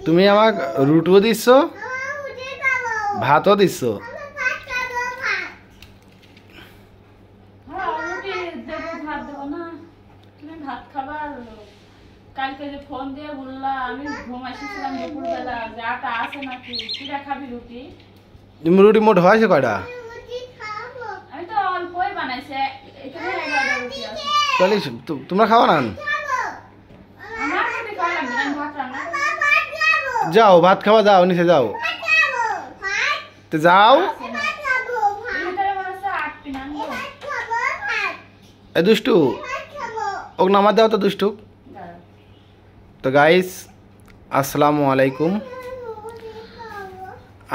তুমি আমাক রুটিও দিচ্ছ, ভাতও দিচ্ছ। কালকে যে ফোন দিয়ে বললা আমি ঘুম আসছিলাম দুপুরবেলা যে আটা আছে নাকি, কিরা খাবি রুটি? তুমি রুটি মোট হয়েছে কয়টা? আমি তো অল্পই বানাইছি, এখানে 11টা রুটি আছে। তাহলে তোমরা খাওয়া না? আমার রুটি খাওয়া লাগবে না, ভাত রান্না যাও ভাত খাওয়া, যাও নিচে যাও তো যাও। এ দুষ্টু, ওকে নামা দাও তো দুষ্টু। তো গাইস আসসালামু আলাইকুম,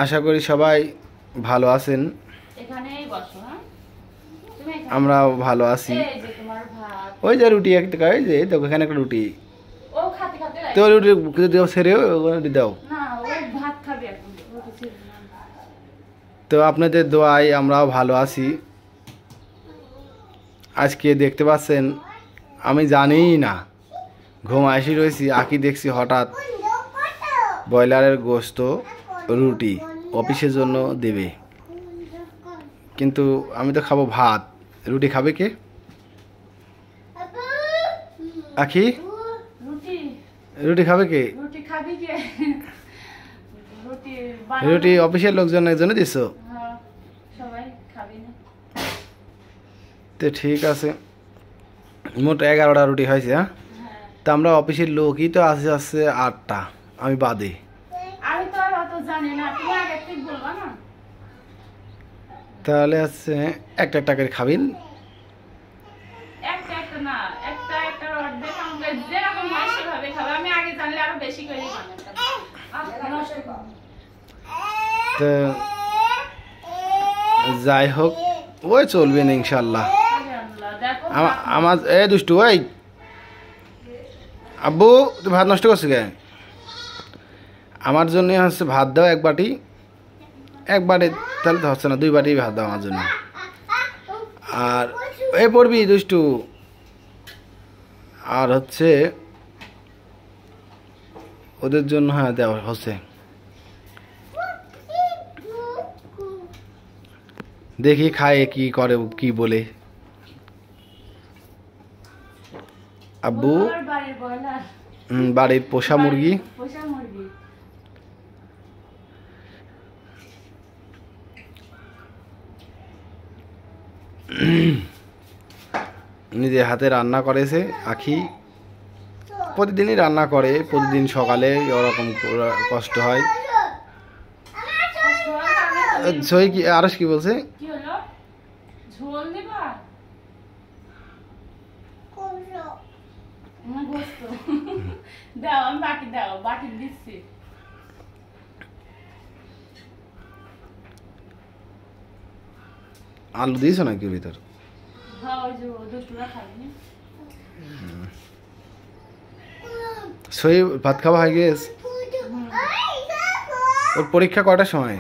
আশা করি সবাই ভালো আছেন। আমরাও ভালো আছি। ওই যে রুটি একটা খাই, যে দেখো এখানে একটা রুটি, তো রুটি দাও, সেরে রুটি দাও। তো আপনাদের দোয়ায় আমরাও ভালো আছি। আজকে দেখতে পাচ্ছেন আমি জানিই না, ঘুম আসি রয়েছি, আঁকি দেখছি হঠাৎ ব্রয়লারের গোস্ত রুটি অফিসের জন্য দেবে, কিন্তু আমি তো খাবো ভাত। রুটি খাবে কে? আখি রুটি খাবে কে? রুটি অফিসের লোকজনের জন্য দিচ্ছ? তো ঠিক আছে, মোট 11টা রুটি হয়েছে। হ্যাঁ, তা আমরা অফিসের লোকই তো আছে 8টা, আমি বাদে। তাহলে আছে একটা একটা করে খাবেন। তো যাই হোক, ওই চলবে না ইনশাল্লাহ। আমার এ দুষ্টু, ওই আব্বু তুই ভাত নষ্ট করছিস কে? আমার জন্য হচ্ছে ভাত দাও এক বাটি, তাহলে তো হচ্ছে না, 2 বাটি ভাত দাও আমার জন্য। আর এ পড়বি দুষ্টু, আর হচ্ছে ওদের জন্য হ্যাঁ দেওয়া হচ্ছে। দেখি খায় কি করে, কি বলে। আব্বু বাড়ির পোষা মুরগি। নিজে হাতে রান্না করেছে আখি, প্রতিদিনই রান্না করে, প্রতিদিন সকালে ওরকম কষ্ট হয়। সই কি আরস কি বলছে? আলু দিয়েছো নাকি ভিতর? সই ভাত খাওয়া হয়ে গেছে। ওর পরীক্ষা কয়টার সময়?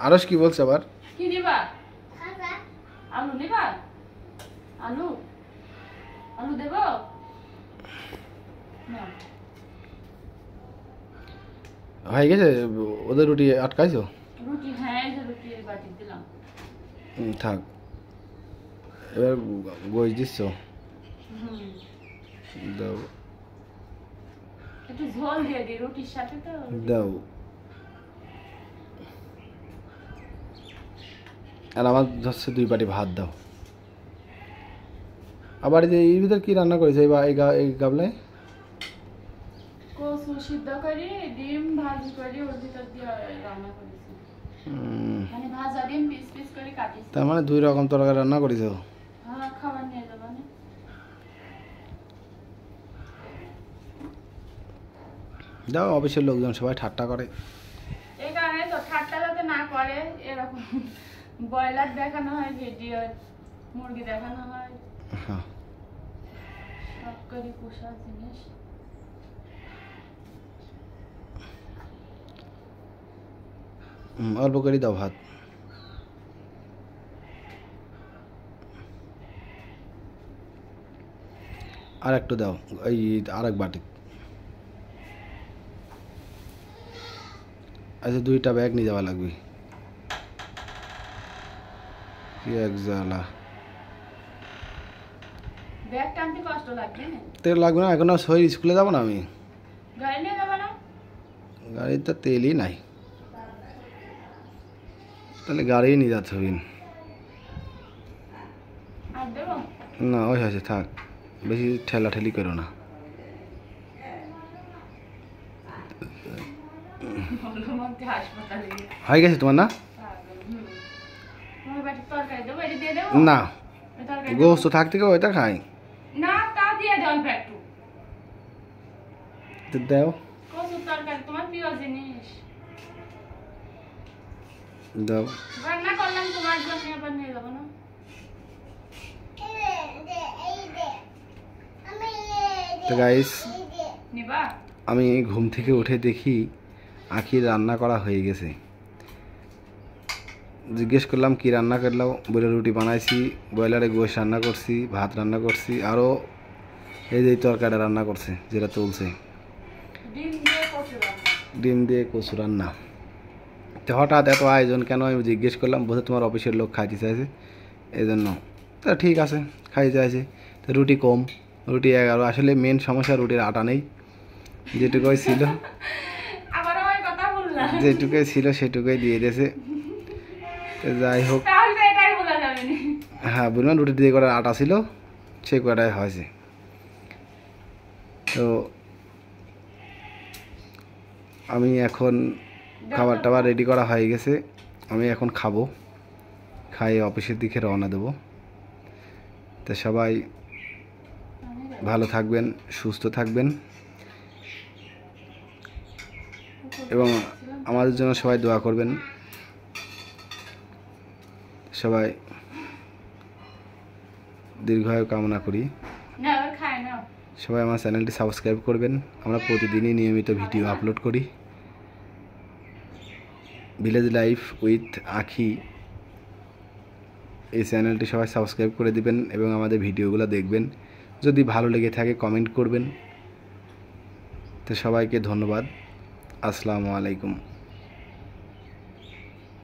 আরস কি বলছে আবার? আলু দেব হয়ে গেছে। ওদের রুটি আটকাইছো? রুটি হ্যাঁ, রুটি বাটি দিলাম। থাক, এবার গোশ দিচ্ছ, দাও একটু ঝোল দিয়ে দিই রুটির সাথে, তো দাও। আর আমার হচ্ছে 2 বাটি ভাত দাও। আবার এর ভিতর কি রান্না করেছে এই গাবলায়? কচু সিদ্ধ করে ডিম ভাজি করে ওর ভিতর দিয়ে রান্না করেছি, মানে ভাজা ডিম পিস পিস করে কাটিছি। তার মানে 2 রকম তরকারি রান্না করেছো? হ্যাঁ, খাবার নিয়ে যাবা না? দাও, অফিসের লোকজন সবাই ঠাট্টা করে। এই কারণে তো ঠাট্টা যাতে না করে, এরকম ব্রয়লার দেখানো হয়, ভিডিও মুরগি দেখানো হয়। হ্যাঁ, সব করে পোষা জিনিস। অল্প করে দাও ভাত। আর একটু দাও, এই আর এক বাটি। আচ্ছা 2টা ব্যাগ নিয়ে যাওয়া লাগবে। কি এক জ্বালা, ব্যাগ টানতে কষ্ট লাগবে না? তেল লাগবে না, এখন শরীর স্কুলে যাবো না আমি। গাড়ি নিয়ে যাবে না? গাড়িতে তেলই নাই, তাহলে গাড়ি নিয়ে যাচ্ছে হবে। আর দেবো? না ওই হয়েছে, থাক, বেশি ঠেলাঠেলি করো না। বললো মধ্যে হাসপাতালে গিয়ে। হয়ে গেছে তোমার না? তোমার বাটির তরকারি দেবো, এটা দিয়ে দেবো? না, ওই তরকারি দেবো? গোস্ত থাকতে কেউ ওইটা খাই। না, তা দিয়ে দেও অল্প একটু। তো দাও, কচুর তরকারি তোমার প্রিয় জিনিস। দাও। রান্না করলাম তোমার জন্য, আবার নিয়ে যাবো না? তো গাইস, নিবা? আমি ঘুম থেকে উঠে দেখি আখির রান্না করা হয়ে গেছে। জিজ্ঞেস করলাম কি রান্না করলাম, বলে রুটি বানাইছি, ব্রয়লারে গোশ রান্না করছি, ভাত রান্না করছি, আরও এই যে তরকারিটা রান্না করছে যেটা তুলছে, ডিম দিয়ে কচু রান্না। ডিম দিয়ে কচু রান্না। তো হঠাৎ এত আয়োজন কেন আমি জিজ্ঞেস করলাম, বোধহয় তোমার অফিসের লোক খাইতে চাইছে এই জন্য। তা ঠিক আছে, খাইতে চাইছে। তো রুটি কম, রুটি 11। আসলে মেন সমস্যা রুটির আটা নেই, যেটুকুই ছিল আবার ওই কথা বললাম। যেটুকুই ছিল সেটুকুই দিয়ে দিয়েছে। তো যাই হোক, তাহলে তো এটাই বলা যাবে না। হ্যাঁ বললাম রুটি দিয়ে কটা আটা ছিল, সে কটাই হয়েছে। তো আমি এখন খাবার টাবার রেডি করা হয়ে গেছে, আমি এখন খাবো, খাইয়ে অফিসের দিকে রওনা দেবো। তো সবাই ভালো থাকবেন, সুস্থ থাকবেন এবং আমাদের জন্য সবাই দোয়া করবেন। সবাই দীর্ঘায়ু কামনা করি। না, আবার খায় না। সবাই আমার চ্যানেলটি সাবস্ক্রাইব করবেন। আমরা প্রতিদিনই নিয়মিত ভিডিও আপলোড করি। ভিলেজ লাইফ উইথ আখি, এই চ্যানেলটি সবাই সাবস্ক্রাইব করে দিবেন এবং আমাদের ভিডিওগুলো দেখবেন। যদি ভালো লেগে থাকে কমেন্ট করবেন। তো সবাইকে ধন্যবাদ। আসসালামু আলাইকুম।